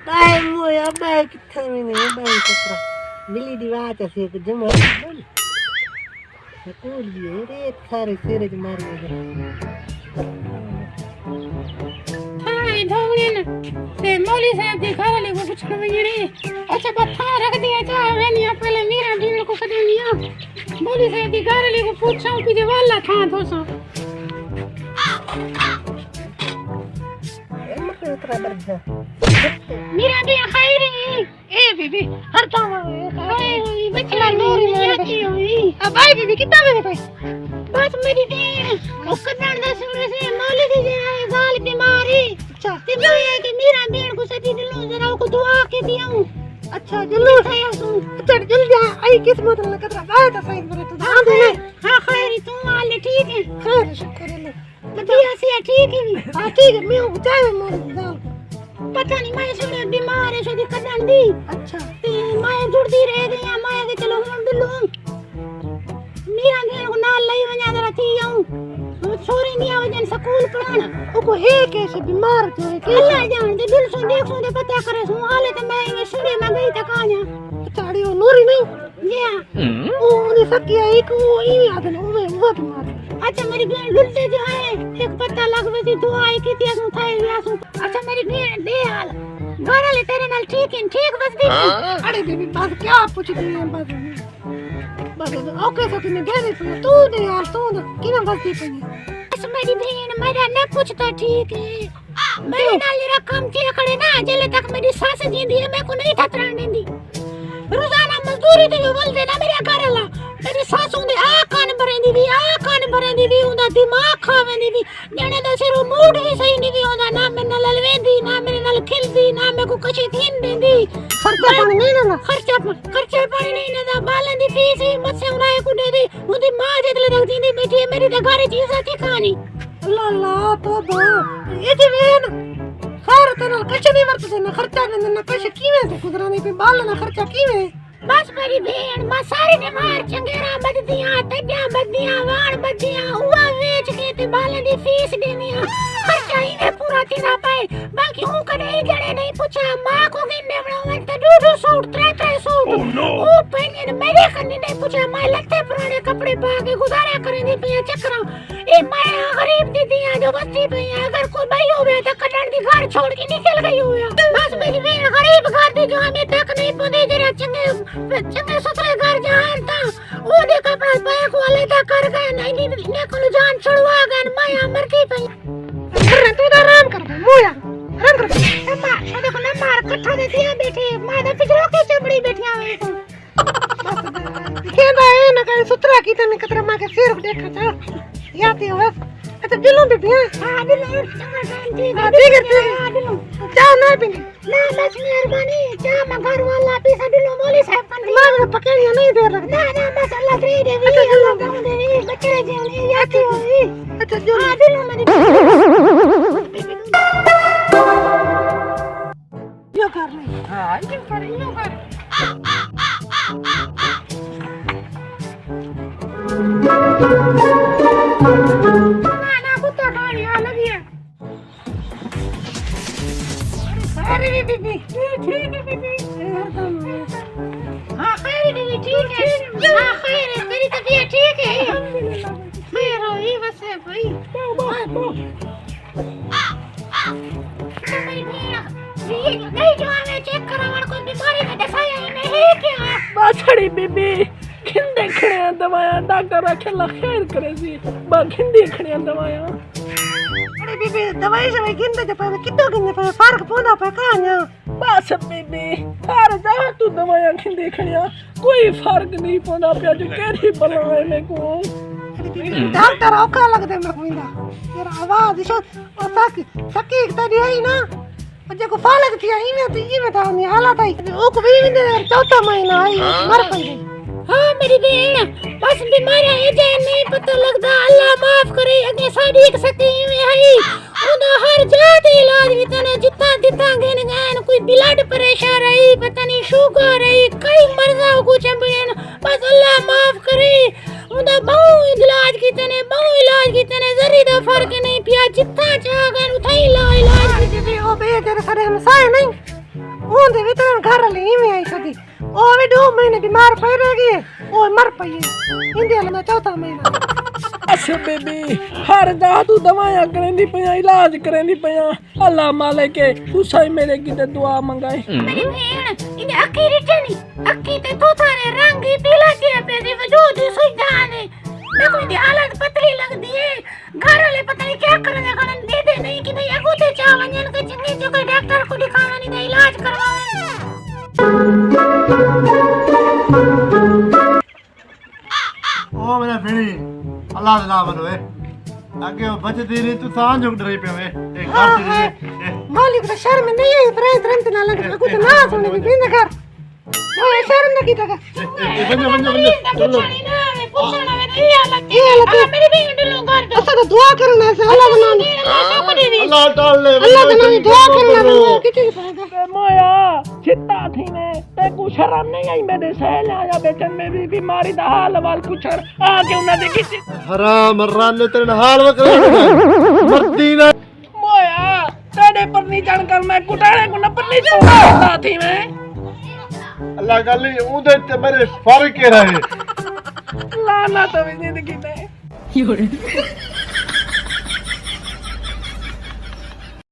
time होया मैं किथे में नहीं मैं कतरा मिली दीवार से एक जमा स्कूल ये रे सारे सिर ज मार दे हाय धौड़न ते मौली साहब दी घर वाले को पूछण वणी अच्छा बता रख दिया जा वेनिया पहले मेरा दिन को कदनिया मौली साहब दी घर वाले को पूछाऊं कि जे वाला था तो सो मतलब इतना बरजा मेरा भी खैरी ए बीबी हर ताम हाय बचला नूरी मारती हुई अब भाई बीबी कितना मेरे पास बस मेरी दी ओ कदन दे सुने से मौली दी जरा गाल बीमारी अच्छा ते भाई कि मेरा बेन को सती दिलो जरा को दुआ के दियाऊं अच्छा जल्लू अच्छा जल जा आई किस्मत न कतरा बाय तो सही बरे तो ध्यान दे हां खैरी तू आले ठीक है खैर शुक्र अल्लाह बढ़िया से ठीक है हां ठीक है मैं चाय में मोर दाल पता नहीं मैं सुने बीमार है शादी कदन दी अच्छा ते मैं जुड़ती रह गई मैं के चलो हम दिलो मेरा बेन को नाल लई वना जरा थी आऊं छोरी नहीं आवजन स्कूल पढ़ाना ओ को है कैसे बीमार तो है अल्लाह जान दे दिल सो देख सो दे पता करे सो हाले तो मैं ये सुने में गई तक आया चाड़ी ओ नूरी नहीं या ओ ने सकिया एक वो ई आदन वो बीमार अच्छा मेरी बहन लुल्ले जो है एक पता लगवे दी दुआ आई की दिया सु थाई लिया सु अच्छा मेरी बहन दे हाल घर वाले तेरे नाल ठीक है ठीक बस दी अरे बेबी बस क्या पूछती है बस ओके सो कि मैं दे दे तू दे यार तू किना बस दी पई अच्छा मेरी बहन मेरा न पूछता ठीक है मेरे नाल जरा कम थी खड़े ना जले तक मेरी सास जींदी है मैं को नहीं ठतरान देंदी रोजाना मजदूरी ते बोलते ना मेरे घर वाला मेरी सास उंदे आ कान भरेंदी भी उंदा दिमाग खावेंदी भी जने दा सिर मूड भी सही नहीं भी होंदा ना मैं नाल लवेंदी ना मेरे नाल खिलदी ना मैं को कछी थीन देंदी खर्चा पानी नहीं ना खर्चा पानी नहीं ना बालन दी फीस ही मसे उराए को दे दी उंदी मां जेतले रख दींदी बैठी है मेरी ते घरे चीज थी खानी ला ला तोबा ये जवेन खैर तनल कछ नहीं वरतसे ना खर्चा ना कछ कीवे तो कुदरानी पे बाल ना खर्चा कीवे बस मेरी बहन मैं सारी ने मार चंगेरा बददियां तड्या बददियां वाण बददियां हुआ बेच के ते बालन दी फीस देनिया खर्चा ही ने पूरा तीना पाए बाकी हूं कदे जड़े नहीं पूछा मां को गिनने बनावन त दो सूट त्रे सूट ओ पहने ने मेरे कन्ने नहीं पूछा मैं लत्ते पुराने कपड़े पा के गुजारा करेंदी पे चक्रा ए मैं गरीब दीदियां जो बस्ती पे अगर कोई भाई होवे त कटण दी घर छोड़ के निकल गई होया बस मेरी बहन गरीब घर दी जो हमें तक नहीं पुदे जरा चंगे सुथरे घर जान था वो दे कपड़ा पाए को अलग कर गए नहीं ने को जान छुड़वा गए माया मर गई पे तू तो आराम कर मोया आराम कर अम्मा देखो ना मार कट्ठा दे दिया बेटे मां दा पिजरो के चबड़ी बैठिया वे केंदा है ना कहीं सुतरा की तने कतरा मां के सिर देखा था याती हो अच्छा दिलों पे भी हां दिलों चंगा शांति ठीक है दिलों चाय नहीं पीनी ना बस मेहरबानी चाय में घर वाला पीसा दिलों मोली साहब का मां ने पकड़िया नहीं देर लग ना बस अल्लाह दे देवी अल्लाह गाऊं देवी बच्चे जेली याती होई अच्छा जो हां दिलों मेरी यो कर ले हां ये कर ना कुत्ता खाने आ लगी है अरे बीबी ठीक है बीबी हाँ खैर बीबी ठीक है हाँ खैर है मेरी तबीयत ठीक है खैर हो ही बस है भाई नहीं जो हमें चेक करावन कोई बीमारी का दसाया ही नहीं क्या बाछड़ी बीबी खिंदे खड़े दवाया डॉक्टर अकेला खैर करे जी बा खिंदे खड़े दवाया अरे बीबी दवाई से खिंदे जब कितो खिंदे पर फर्क पोना पे कान्या बस बीबी फार जा तू दवाया खिंदे खड़िया कोई फर्क नहीं पोना पे जो केरी बलाए में को डॉक्टर औखा लगदे मैं कोईदा तेरा आवाज सो सकी तड़ी आई ना जे को फालक थी आई में तो ये बता नहीं हालत आई ओ को भी चौथा महीना आई मर पई हाँ मेरी बहन बस बीमारी है जे नहीं पता लगता अल्लाह माफ करे अगे साडी एक सकी में है उदा हर जात इलाज भी तने जितना दिता गन गन कोई ब्लड प्रेशर है पता नहीं शुगर है कई मर्जा को चंबड़न बस अल्लाह माफ करे उदा बहु इलाज की तने जरी दा फर्क नहीं पिया जितना चाह गन उठाई ला इलाज की ओ बे तेरे सारे हमसाए नहीं ਉਹਦੇ ਵੀ ਤਾਂ ਘਰ ਲਈ ਇਵੇਂ ਆਈ ਸਦੀ ਉਹ ਵੀ 2 ਮਹੀਨੇ ਬਿਮਾਰ ਪਈ ਰਹਿ ਗਈ ਉਹ ਮਰ ਪਈ ਇੰਡੀਆ ਦਾ ਚੌਥਾ ਮਹੀਨਾ ਅੱਛਾ ਬੇਬੀ ਹਰ ਜਾ ਤੂੰ ਦਵਾਈਆਂ ਕਰੇਂਦੀ ਪਿਆ ਇਲਾਜ ਕਰੇਂਦੀ ਪਿਆ ਅੱਲਾ ਮਾਲਿਕੇ ਤੂੰ ਸਹੀ ਮੇਰੇ ਕਿਤੇ ਦੁਆ ਮੰਗਾਏ मेरी भेण इन अक्की रिटनी अक्की ते तो थारे रंग ही पीला के पे दी वजूद ही सुजान है देखो दी हालत पतली लगदी है घर वाले पता नहीं क्या करने का दे नहीं कि नहीं अगो ते चावंजन के चंगी जो कोई डॉक्टर को दिखाना नहीं दे इलाज करवावे ओ मेरा भेणी अल्लाह दा नाम लो आगे बचदी नहीं तू सांझ उठ रही पे एक घर तेरे मालिक तो शर्म नहीं है इतना इतना ना लगे कुछ ना सुने भी बिंद कर ओ शर्म नहीं कीता बंजो चलो पूछना वे नहीं हालत मेरी भेण लो घर दो असा तो दुआ करना है अल्लाह का नाम अल्लाह ताल ले अल्लाह का नाम दुआ करना है किसी फायदा मोया चित्ता थी ने ते को शर्म नहीं आई मेरे सहल आया बेचन में भी बीमारी दा हाल वाल पुछर आके उन्हें देखी हराम रन तेरे हाल वकर मरदी ना मोया तेरे पर नहीं जानकर मैं कुटाने को न पर नहीं जानता थी मैं अल्लाह गली उदे ते मेरे फर्क है रहे लाना तो जिंदगी में